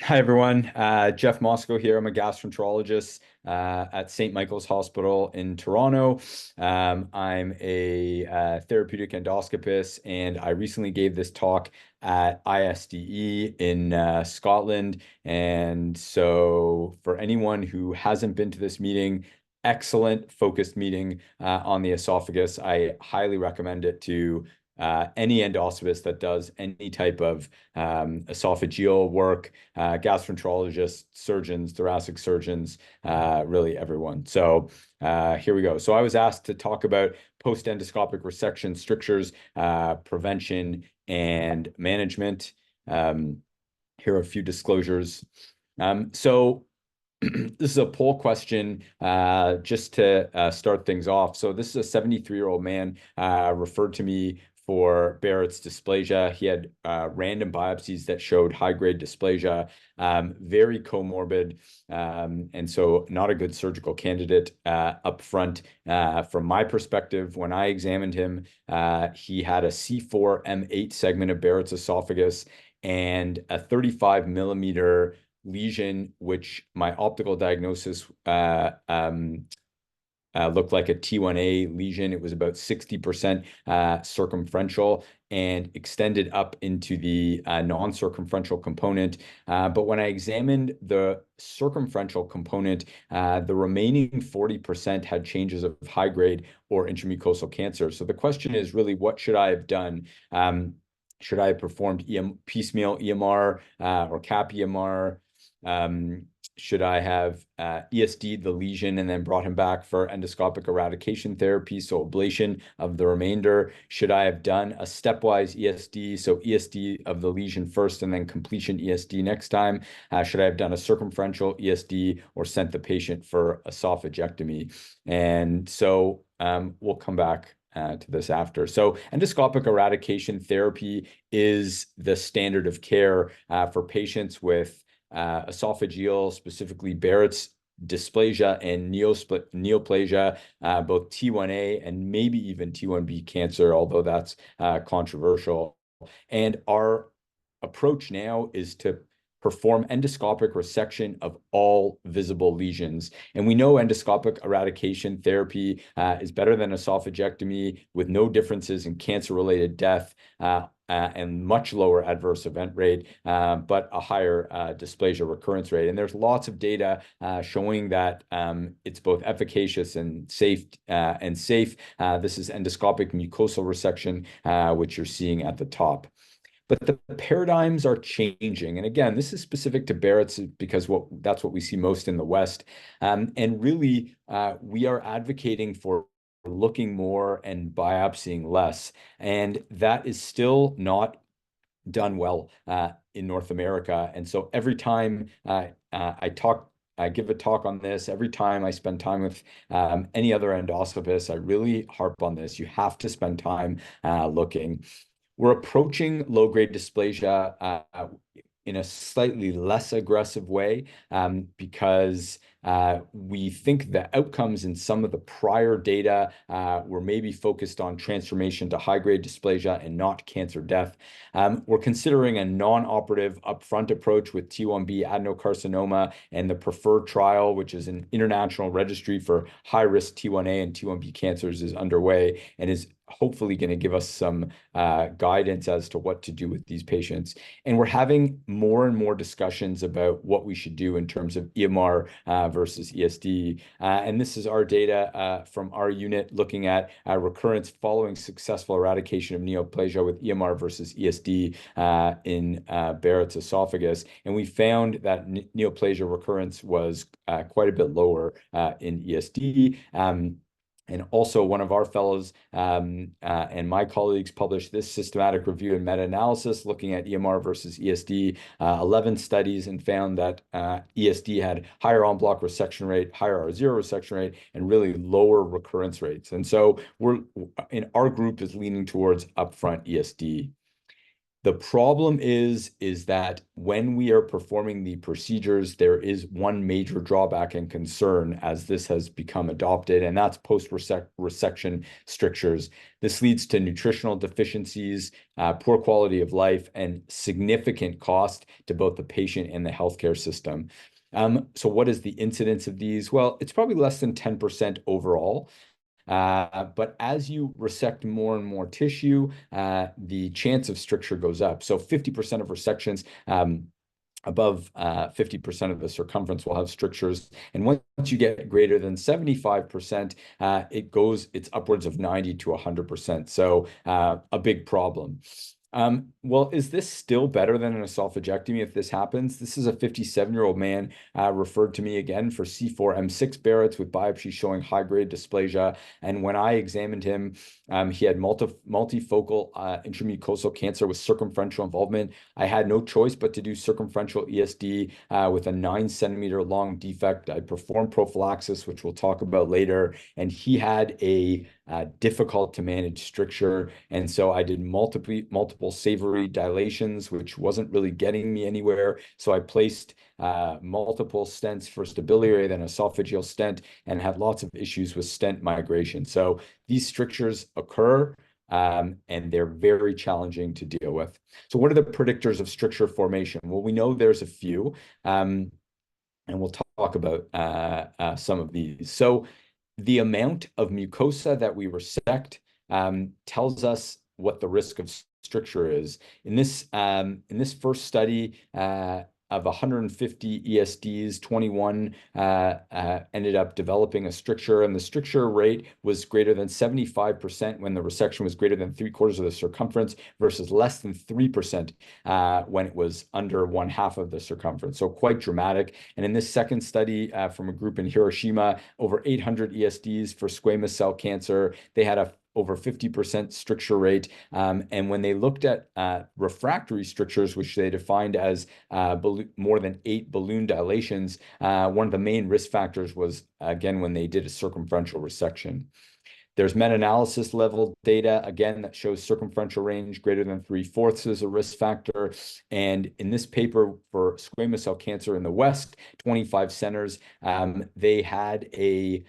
Hi, everyone. Jeff Moscow here. I'm a gastroenterologist at St. Michael's Hospital in Toronto. I'm a therapeutic endoscopist, and I recently gave this talk at ISDE in Scotland. And so, for anyone who hasn't been to this meeting, excellent focused meeting on the esophagus. I highly recommend it to any endoscopist that does any type of esophageal work, gastroenterologists, surgeons, thoracic surgeons, really everyone. So here we go. So I was asked to talk about post-endoscopic resection strictures, prevention, and management. Here are a few disclosures. So this is a poll question just to start things off. So this is a 73-year-old man referred to me for Barrett's dysplasia. He had random biopsies that showed high-grade dysplasia, very comorbid, and so not a good surgical candidate up front. From my perspective, when I examined him, he had a C4-M8 segment of Barrett's esophagus and a 35 millimeter lesion, which my optical diagnosis looked like a T1A lesion. It was about 60% circumferential and extended up into the non-circumferential component. But when I examined the circumferential component, the remaining 40% had changes of high-grade or intramucosal cancer. So the question is really, what should I have done? Should I have performed piecemeal EMR or CAP EMR? Should I have ESD'd the lesion and then brought him back for endoscopic eradication therapy, so ablation of the remainder? Should I have done a stepwise ESD, so ESD of the lesion first and then completion ESD next time? Should I have done a circumferential ESD or sent the patient for esophagectomy? And so we'll come back to this after. So endoscopic eradication therapy is the standard of care for patients with esophageal, specifically Barrett's dysplasia and neoplasia, both T1A and maybe even T1B cancer, although that's controversial. And our approach now is to perform endoscopic resection of all visible lesions. And we know endoscopic eradication therapy is better than esophagectomy with no differences in cancer-related death and much lower adverse event rate, but a higher dysplasia recurrence rate. And there's lots of data showing that it's both efficacious and safe. This is endoscopic mucosal resection, which you're seeing at the top. But the paradigms are changing. And again, this is specific to Barrett's because that's what we see most in the West. And really, we are advocating for looking more and biopsying less. And that is still not done well in North America. And so every time I give a talk on this, every time I spend time with any other endoscopist, I really harp on this. You have to spend time looking. We're approaching low-grade dysplasia in a slightly less aggressive way because we think the outcomes in some of the prior data were maybe focused on transformation to high-grade dysplasia and not cancer death. We're considering a non-operative upfront approach with T1B adenocarcinoma, and the preferred trial, which is an international registry for high-risk T1A and T1B cancers, is underway and is hopefully going to give us some guidance as to what to do with these patients. And we're having more and more discussions about what we should do in terms of EMR versus ESD. And this is our data from our unit looking at recurrence following successful eradication of neoplasia with EMR versus ESD in Barrett's esophagus. And we found that neoplasia recurrence was quite a bit lower in ESD. And also one of our fellows and my colleagues published this systematic review and meta-analysis looking at EMR versus ESD, 11 studies, and found that ESD had higher en-bloc resection rate, higher R0 resection rate, and really lower recurrence rates. And so our group is leaning towards upfront ESD. The problem is that when we are performing the procedures, there is one major drawback and concern as this has become adopted, and that's post-resection strictures. This leads to nutritional deficiencies, poor quality of life, and significant cost to both the patient and the healthcare system. So what is the incidence of these? Well, it's probably less than 10% overall. But as you resect more and more tissue, the chance of stricture goes up. So 50% of resections, above 50% of the circumference will have strictures. And once you get greater than 75%, it's upwards of 90 to 100%. So a big problem. Well, is this still better than an esophagectomy if this happens? This is a 57-year-old man referred to me again for C4M6 Barrett's with biopsy showing high-grade dysplasia. And when I examined him, he had multifocal intramucosal cancer with circumferential involvement. I had no choice but to do circumferential ESD with a 9-centimeter long defect. I performed prophylaxis, which we'll talk about later, and he had a difficult to manage stricture. And so I did multiple savory dilations, which wasn't really getting me anywhere. So I placed multiple stents, first a biliary, then esophageal stent, and had lots of issues with stent migration. So these strictures occur, and they're very challenging to deal with. So what are the predictors of stricture formation? Well, we know there's a few, and we'll talk about some of these. So the amount of mucosa that we resect tells us what the risk of stricture is. In this first study of 150 ESDs, 21 ended up developing a stricture, and the stricture rate was greater than 75% when the resection was greater than 3/4 of the circumference versus less than 3% when it was under 1/2 of the circumference. So quite dramatic. And in this second study from a group in Hiroshima, over 800 ESDs for squamous cell cancer, they had a over 50% stricture rate. And when they looked at refractory strictures, which they defined as more than 8 balloon dilations, one of the main risk factors was, again, when they did a circumferential resection. There's meta-analysis level data, again, that shows circumferential range greater than 3/4 is a risk factor. And in this paper for squamous cell cancer in the West, 25 centers, they had a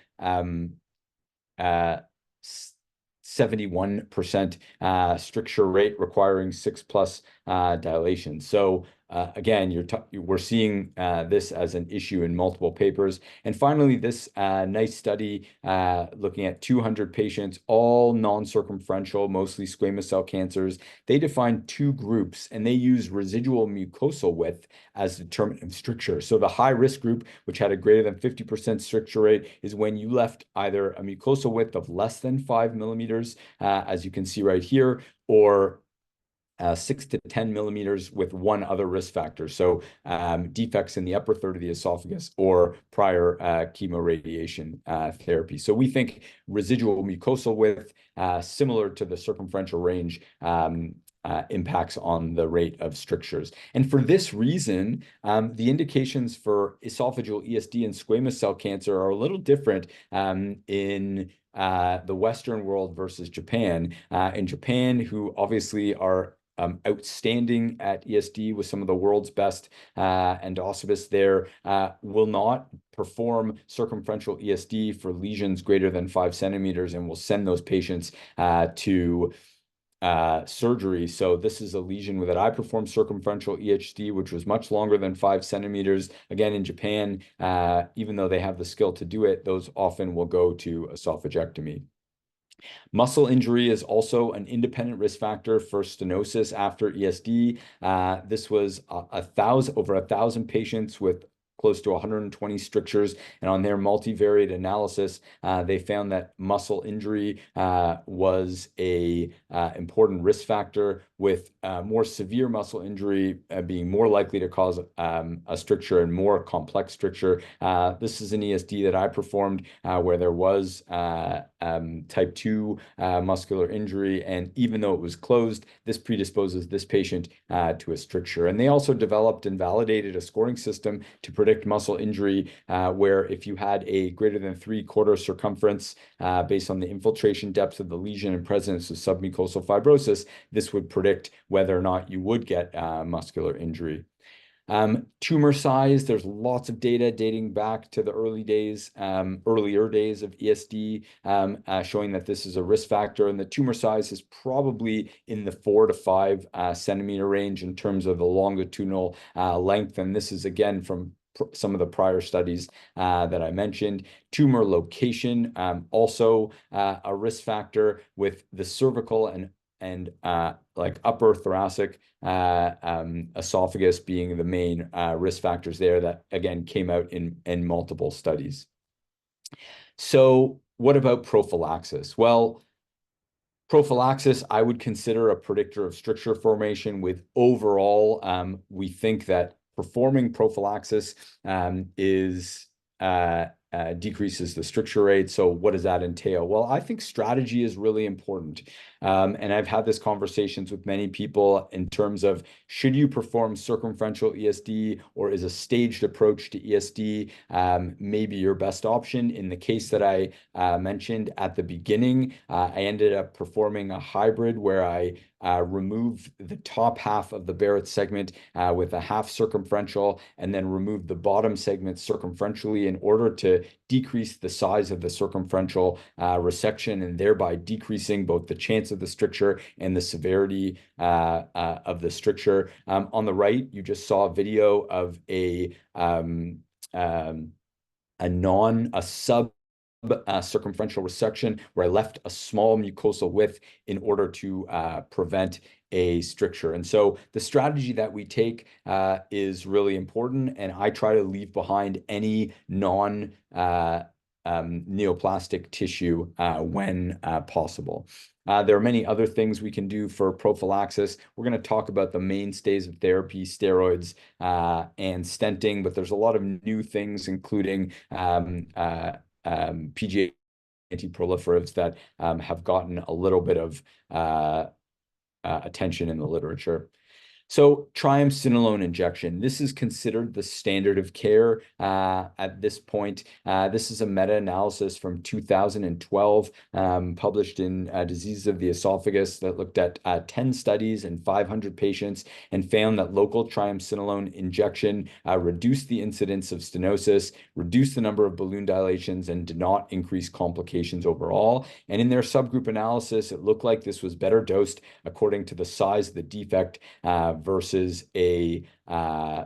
71% stricture rate requiring 6+ dilation. So again, we're seeing this as an issue in multiple papers. And finally, this nice study looking at 200 patients, all non-circumferential, mostly squamous cell cancers. They defined 2 groups, and they use residual mucosal width as determinant of stricture. So the high-risk group, which had a greater than 50% stricture rate, is when you left either a mucosal width of less than 5 millimeters, as you can see right here, or 6 to 10 millimeters with one other risk factor. So defects in the upper third of the esophagus or prior chemoradiation therapy. So we think residual mucosal width, similar to the circumferential range, impacts on the rate of strictures. And for this reason, the indications for esophageal ESD and squamous cell cancer are a little different in the Western world versus Japan. In Japan, who obviously are outstanding at ESD with some of the world's best endoscopists there, will not perform circumferential ESD for lesions greater than 5 centimeters and will send those patients to surgery. So this is a lesion that I performed circumferential EHD, which was much longer than 5 centimeters. Again, in Japan, even though they have the skill to do it, those often will go to esophagectomy. Muscle injury is also an independent risk factor for stenosis after ESD. This was over 1,000 patients with close to 120 strictures, and on their multivariate analysis, they found that muscle injury was a important risk factor, with more severe muscle injury being more likely to cause a stricture and more complex stricture. This is an ESD that I performed where there was type 2 muscular injury, and even though it was closed, this predisposes this patient to a stricture. And they also developed and validated a scoring system to predict muscle injury, where if you had a greater than 3/4 circumference based on the infiltration depth of the lesion and presence of submucosal fibrosis, this would predict whether or not you would get muscular injury. Tumor size, there's lots of data dating back to the earlier days of ESD, showing that this is a risk factor, and the tumor size is probably in the 4 to 5 centimeter range in terms of the longitudinal length. And this is again from some of the prior studies that I mentioned. Tumor location, also a risk factor, with the cervical and like upper thoracic esophagus being the main risk factors there that, again, came out in multiple studies. So what about prophylaxis? Well, prophylaxis, I would consider a predictor of stricture formation. With overall, we think that performing prophylaxis decreases the stricture rate. So what does that entail? Well, I think strategy is really important. And I've had this conversations with many people in terms of, should you perform circumferential ESD, or is a staged approach to ESD maybe your best option? In the case that I mentioned at the beginning, I ended up performing a hybrid where I remove the top half of the Barrett segment with a half circumferential, and then remove the bottom segment circumferentially in order to decrease the size of the circumferential resection, and thereby decreasing both the chance of the stricture and the severity of the stricture. On the right, you just saw a video of a sub circumferential resection where I left a small mucosal width in order to prevent a stricture. And so the strategy that we take is really important, and I try to leave behind any neoplastic tissue when possible. There are many other things we can do for prophylaxis. We're going to talk about the mainstays of therapy, steroids and stenting, but there's a lot of new things, including PGA antiproliferatives that have gotten a little bit of attention in the literature. So triamcinolone injection, this is considered the standard of care at this point. This is a meta-analysis from 2012 published in Diseases of the Esophagus that looked at 10 studies and 500 patients, and found that local triamcinolone injection reduced the incidence of stenosis, reduced the number of balloon dilations, and did not increase complications overall. And in their subgroup analysis, it looked like this was better dosed according to the size of the defect versus a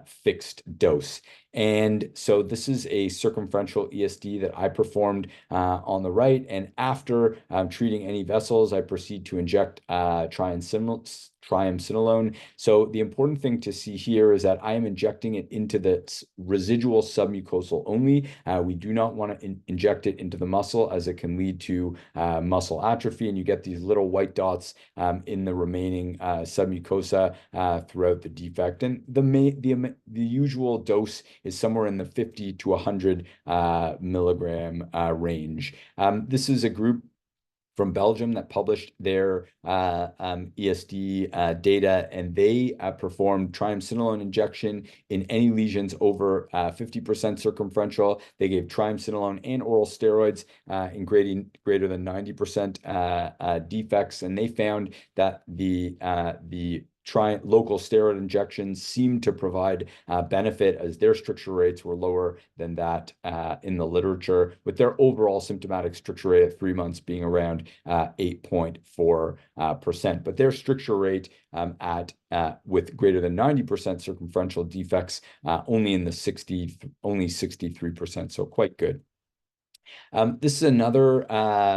fixed dose. And so this is a circumferential ESD that I performed on the right. And after treating any vessels, I proceed to inject triamcinolone. So the important thing to see here is that I am injecting it into the residual submucosal only. We do not want to inject it into the muscle, as it can lead to muscle atrophy, and you get these little white dots in the remaining submucosa throughout the defect. And the usual dose is somewhere in the 50 to 100 milligram range. This is a group from Belgium that published their ESD data, and they performed triamcinolone injection in any lesions over 50% circumferential. They gave triamcinolone and oral steroids in greater than 90% defects, and they found that the local steroid injections seemed to provide benefit, as their stricture rates were lower than that in the literature, with their overall symptomatic stricture rate at 3 months being around 8.4%. But their stricture rate with greater than 90% circumferential defects only 63%, so quite good. This is another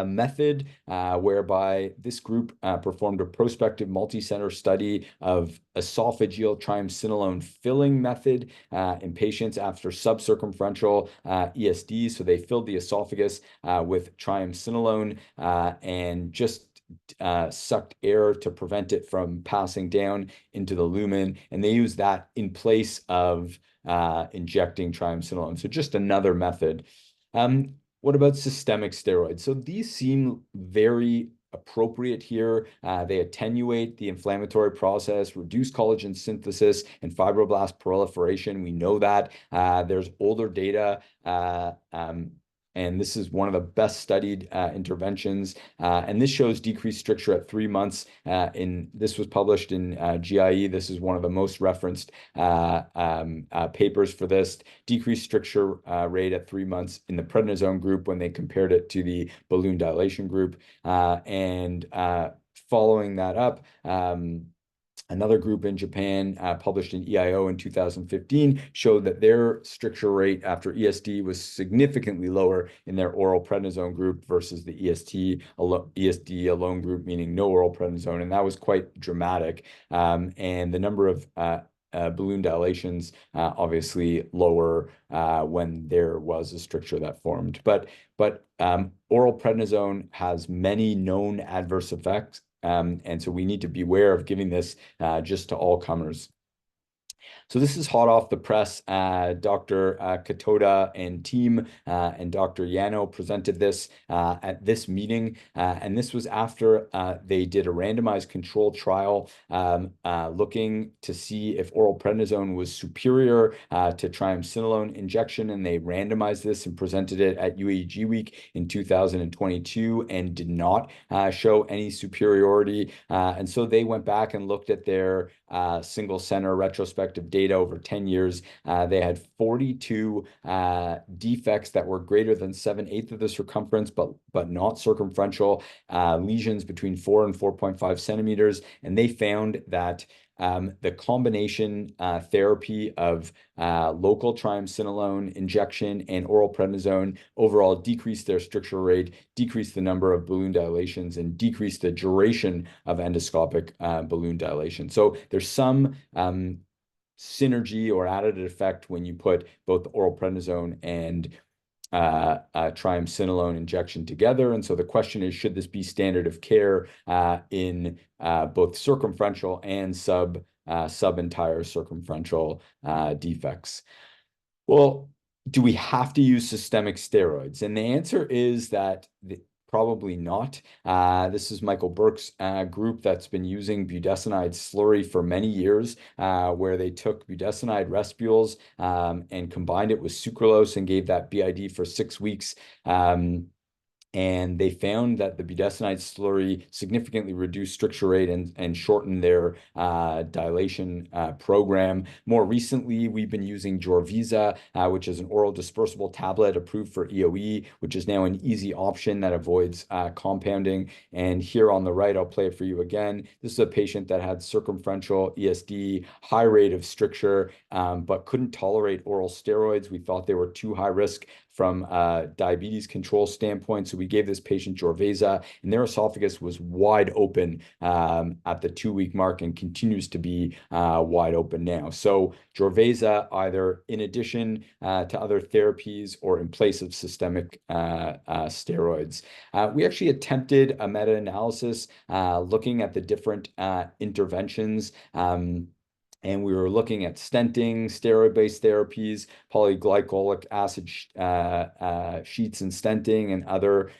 method whereby this group performed a prospective multi-center study of esophageal triamcinolone filling method in patients after subcircumferential ESD. So they filled the esophagus with triamcinolone and just sucked air to prevent it from passing down into the lumen, and they used that in place of injecting triamcinolone. So just another method. What about systemic steroids? So these seem very appropriate here. They attenuate the inflammatory process, reduce collagen synthesis and fibroblast proliferation. We know that. There's older data, and this is one of the best studied interventions. And this shows decreased stricture at 3 months. This was published in GIE. This is one of the most referenced papers for this. Decreased stricture rate at 3 months in the prednisone group when they compared it to the balloon dilation group. And following that up, another group in Japan published in EIO in 2015 showed that their stricture rate after ESD was significantly lower in their oral prednisone group versus the ESD alone group, meaning no oral prednisone, and that was quite dramatic. And the number of balloon dilations obviously lower when there was a stricture that formed. But oral prednisone has many known adverse effects. And so we need to beware of giving this just to all comers. So this is hot off the press. Dr. Katoda and team and Dr. Yano presented this at this meeting. And this was after they did a randomized controlled trial looking to see if oral prednisone was superior to triamcinolone injection. And they randomized this and presented it at UEG Week in 2022 and did not show any superiority. And so they went back and looked at their single center retrospective data over 10 years. They had 42 defects that were greater than 7/8 of the circumference, but not circumferential, lesions between 4 and 4.5 centimeters. And they found that the combination therapy of local triamcinolone injection and oral prednisone overall decreased their stricture rate, decreased the number of balloon dilations, and decreased the duration of endoscopic balloon dilation. So there's some synergy or additive effect when you put both oral prednisone and triamcinolone injection together. And so the question is, should this be standard of care in both circumferential and sub-entire circumferential defects? Well, do we have to use systemic steroids? And the answer is that probably not. This is Michael Burke's group that's been using budesonide slurry for many years, where they took budesonide respules and combined it with sucralose and gave that BID for 6 weeks. And they found that the budesonide slurry significantly reduced stricture rate and shortened their dilation program. More recently, we've been using Jorvisa, which is an oral dispersible tablet approved for EOE, which is now an easy option that avoids compounding. And here on the right, I'll play it for you again. This is a patient that had circumferential ESD, high rate of stricture, but couldn't tolerate oral steroids. We thought they were too high risk from a diabetes control standpoint. So we gave this patient Jorvesa, and their esophagus was wide open at the 2-week mark and continues to be wide open now. So Jorvesa, either in addition to other therapies or in place of systemic steroids. We actually attempted a meta-analysis looking at the different interventions. And we were looking at stenting, steroid-based therapies, polyglycolic acid sheets and stenting, and other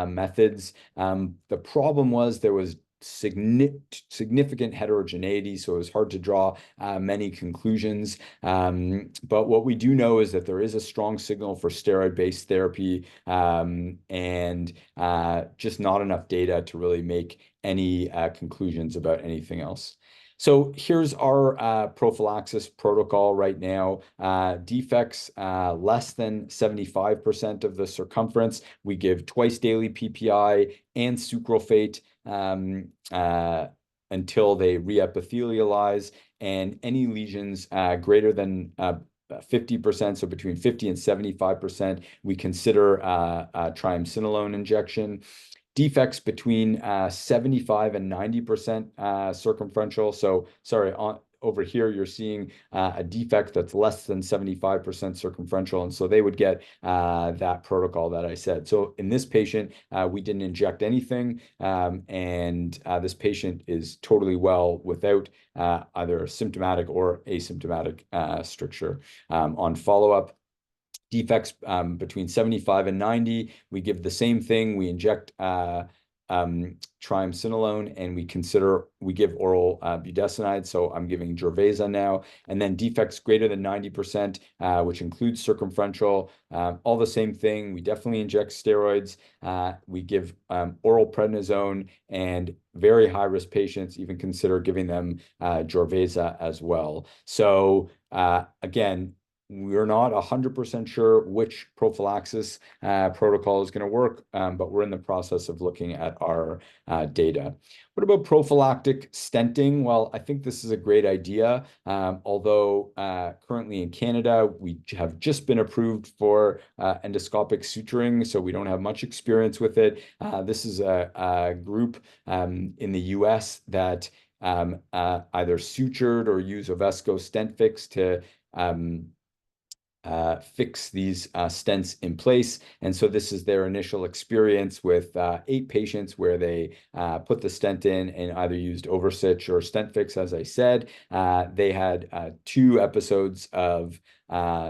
methods. The problem was there was significant heterogeneity, so it was hard to draw many conclusions. But what we do know is that there is a strong signal for steroid-based therapy, and just not enough data to really make any conclusions about anything else. So here's our prophylaxis protocol right now. Defects less than 75% of the circumference, we give twice daily PPI and sucralfate until they reepithelialize, and any lesions greater than 50%, so between 50 and 75%, we consider triamcinolone injection. Defects between 75 and 90% circumferential. So sorry, over here you're seeing a defect that's less than 75% circumferential, and so they would get that protocol that I said. So in this patient, we didn't inject anything, and this patient is totally well without either symptomatic or asymptomatic stricture. On follow-up, defects between 75 and 90, we give the same thing. We inject triamcinolone, and we give oral budesonide. So I'm giving Gervaisa now, and then defects greater than 90%, which includes circumferential. All the same thing. We definitely inject steroids. We give oral prednisone, and very high-risk patients even consider giving them Gervaisa as well. So again, we're not 100% sure which prophylaxis protocol is going to work, but we're in the process of looking at our data. What about prophylactic stenting? Well, I think this is a great idea. Although currently in Canada, we have just been approved for endoscopic suturing, so we don't have much experience with it. This is a group in the US that either sutured or use Ovesco stent fix to fix these stents in place. And so this is their initial experience with 8 patients where they put the stent in and either used Oversitch or stent fix, as I said. They had 2 episodes of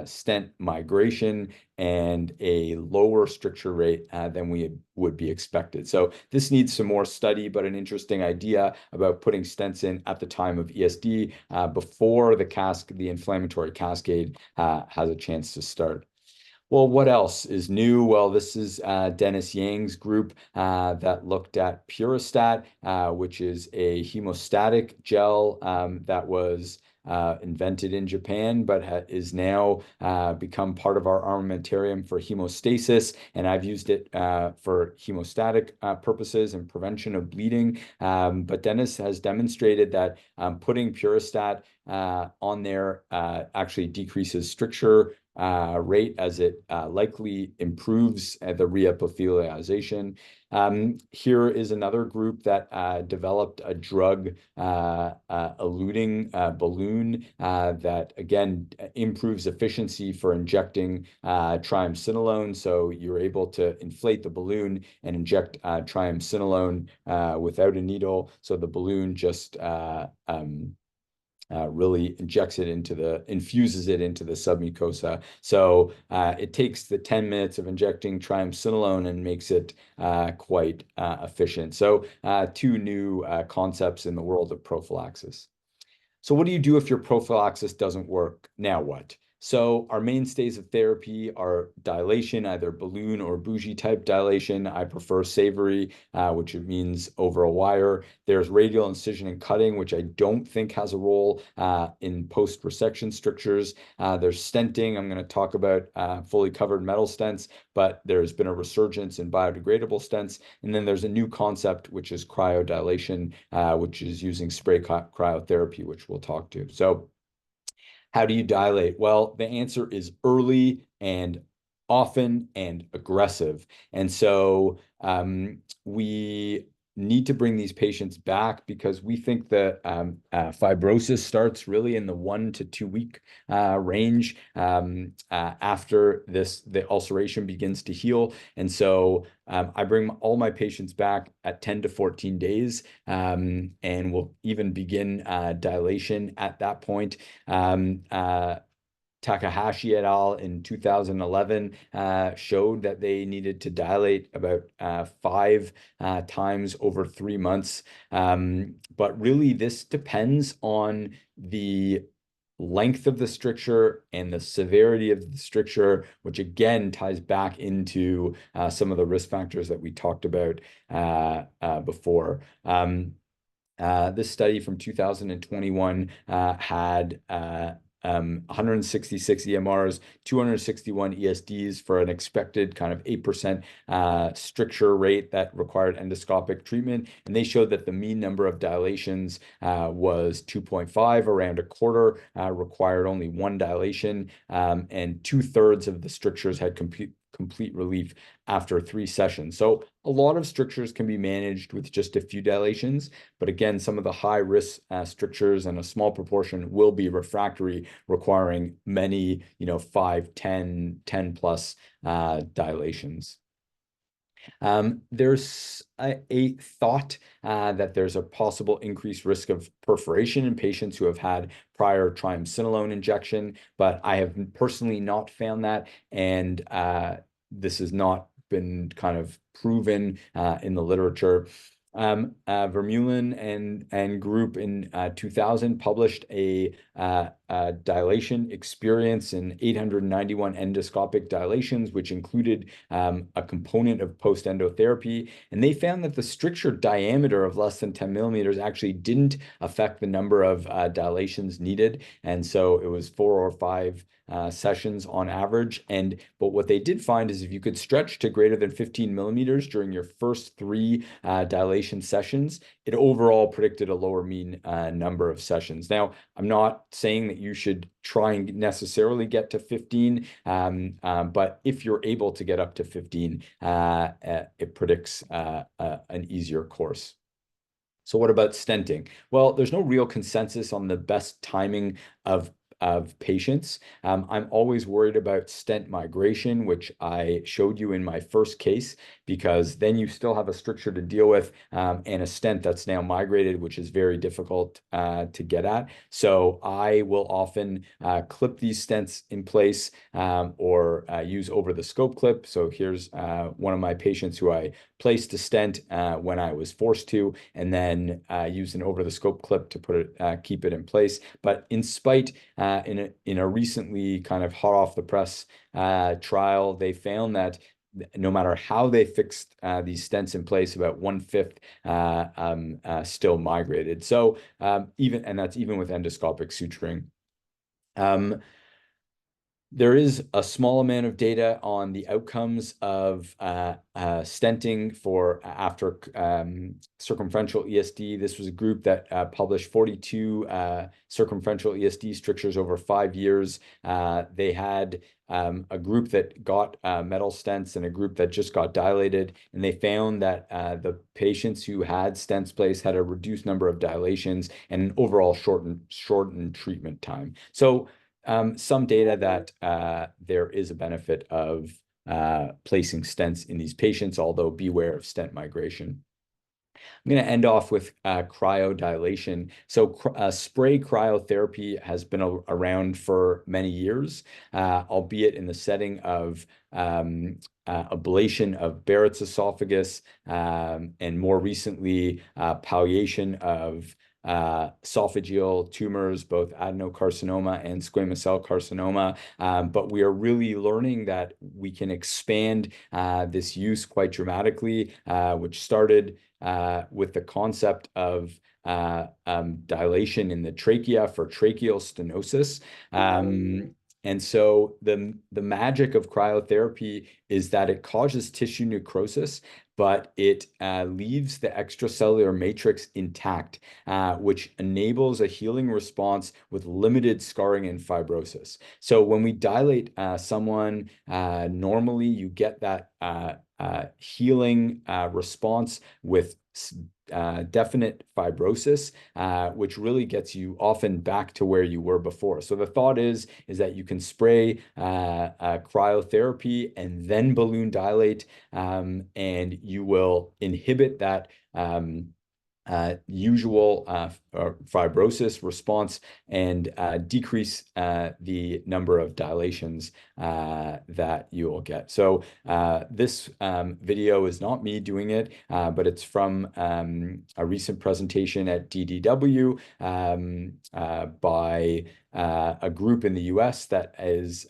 stent migration and a lower stricture rate than we would be expected. So this needs some more study, but an interesting idea about putting stents in at the time of ESD before the inflammatory cascade has a chance to start. Well, what else is new? Well, this is Dennis Yang's group that looked at Puristat, which is a hemostatic gel that was invented in Japan, but is now become part of our armamentarium for hemostasis. And I've used it for hemostatic purposes and prevention of bleeding. But Dennis has demonstrated that putting Puristat on there actually decreases stricture rate, as it likely improves the reepithelialization. Here is another group that developed a drug-eluting balloon that, again, improves efficiency for injecting triamcinolone. So you're able to inflate the balloon and inject triamcinolone without a needle. So the balloon just really infuses it into the submucosa. So it takes the 10 minutes of injecting triamcinolone and makes it quite efficient. So 2 new concepts in the world of prophylaxis. So what do you do if your prophylaxis doesn't work? Now what? So our mainstays of therapy are dilation, either balloon or bougie type dilation. I prefer Savory, which means over a wire. There's radial incision and cutting, which I don't think has a role in post-resection strictures. There's stenting. I'm going to talk about fully covered metal stents, but there's been a resurgence in biodegradable stents. And then there's a new concept, which is cryodilation, which is using spray cryotherapy, which we'll talk to. So how do you dilate? Well, the answer is early and often and aggressive. And so we need to bring these patients back because we think that fibrosis starts really in the 1 to 2 week range after the ulceration begins to heal. And so I bring all my patients back at 10 to 14 days, and we'll even begin dilation at that point. Takahashi et al. In 2011 showed that they needed to dilate about 5 times over 3 months. But really, this depends on the length of the stricture and the severity of the stricture, which again ties back into some of the risk factors that we talked about before. This study from 2021 had 166 EMRs, 261 ESDs for an expected kind of 8% stricture rate that required endoscopic treatment. And they showed that the mean number of dilations was 2.5, around a quarter required only 1 dilation, and 2/3 of the strictures had complete relief after 3 sessions. So a lot of strictures can be managed with just a few dilations, but again, some of the high risk strictures and a small proportion will be refractory, requiring many, 5, 10 plus dilations. There's a thought that there's a possible increased risk of perforation in patients who have had prior triamcinolone injection, but I have personally not found that, and this is not been kind of proven in the literature. Vermeulen and group in 2000 published a dilation experience in 891 endoscopic dilations, which included a component of post-endotherapy. And they found that the stricture diameter of less than 10 millimeters actually didn't affect the number of dilations needed. And so it was 4 or 5 sessions on average. But what they did find is if you could stretch to greater than 15 millimeters during your first 3 dilation sessions, it overall predicted a lower mean number of sessions. Now, I'm not saying that you should try and necessarily get to 15, but if you're able to get up to 15, it predicts an easier course. So what about stenting? Well, there's no real consensus on the best timing of patients. I'm always worried about stent migration, which I showed you in my first case, because then you still have a stricture to deal with and a stent that's now migrated, which is very difficult to get at. So I will often clip these stents in place or use over the scope clip. So here's one of my patients who I placed a stent when I was forced to, and then used an over the scope clip to put it, keep it in place. But in spite in a recently kind of hot off the press trial, they found that no matter how they fixed these stents in place, about 1/5 still migrated. So that's even with endoscopic suturing. There is a small amount of data on the outcomes of stenting for after circumferential ESD. This was a group that published 42 circumferential ESD strictures over 5 years. They had a group that got metal stents and a group that just got dilated, and they found that the patients who had stents placed had a reduced number of dilations and an overall shortened treatment time. So some data that there is a benefit of placing stents in these patients, although beware of stent migration. I'm going to end off with cryodilation. So spray cryotherapy has been around for many years, albeit in the setting of ablation of Barrett's esophagus and more recently palliation of esophageal tumors, both adenocarcinoma and squamous cell carcinoma. But we are really learning that we can expand this use quite dramatically, which started with the concept of dilation in the trachea for tracheal stenosis. And so the magic of cryotherapy is that it causes tissue necrosis, but it leaves the extracellular matrix intact, which enables a healing response with limited scarring and fibrosis. So when we dilate someone, normally you get that healing response with definite fibrosis, which really gets you often back to where you were before. So the thought is that you can spray cryotherapy and then balloon dilate, and you will inhibit that usual fibrosis response and decrease the number of dilations that you will get. So this video is not me doing it, but it's from a recent presentation at DDW by a group in the US that is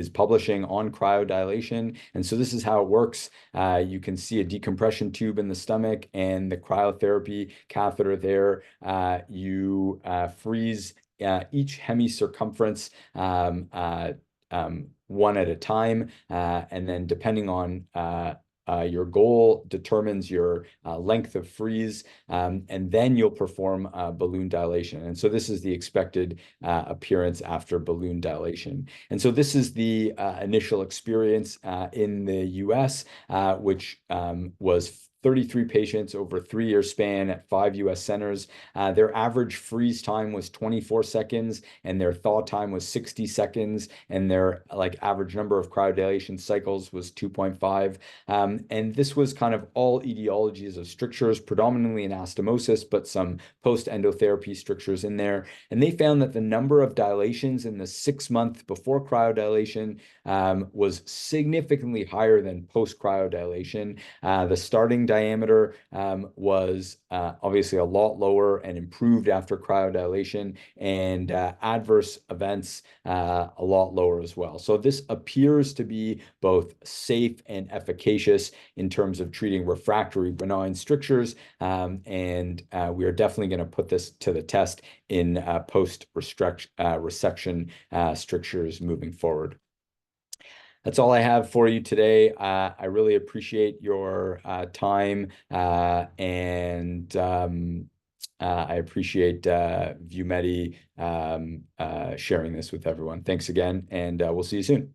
publishing on cryodilation. And so this is how it works. You can see a decompression tube in the stomach and the cryotherapy catheter there. You freeze each hemicircumference one at a time, and then depending on your goal determines your length of freeze, and then you'll perform balloon dilation. And so this is the expected appearance after balloon dilation. And so this is the initial experience in the US, which was 33 patients over a 3-year span at 5 US centers. Their average freeze time was 24 seconds, and their thaw time was 60 seconds, and their average number of cryodilation cycles was 2.5. And this was kind of all etiologies of strictures, predominantly anastomosis, but some post-endotherapy strictures in there. And they found that the number of dilations in the 6 month before cryodilation was significantly higher than post-cryodilation. The starting diameter was obviously a lot lower and improved after cryodilation, and adverse events a lot lower as well. So this appears to be both safe and efficacious in terms of treating refractory benign strictures, and we are definitely going to put this to the test in post-resection strictures moving forward. That's all I have for you today. I really appreciate your time, and I appreciate ViewMedi sharing this with everyone. Thanks again, and we'll see you soon.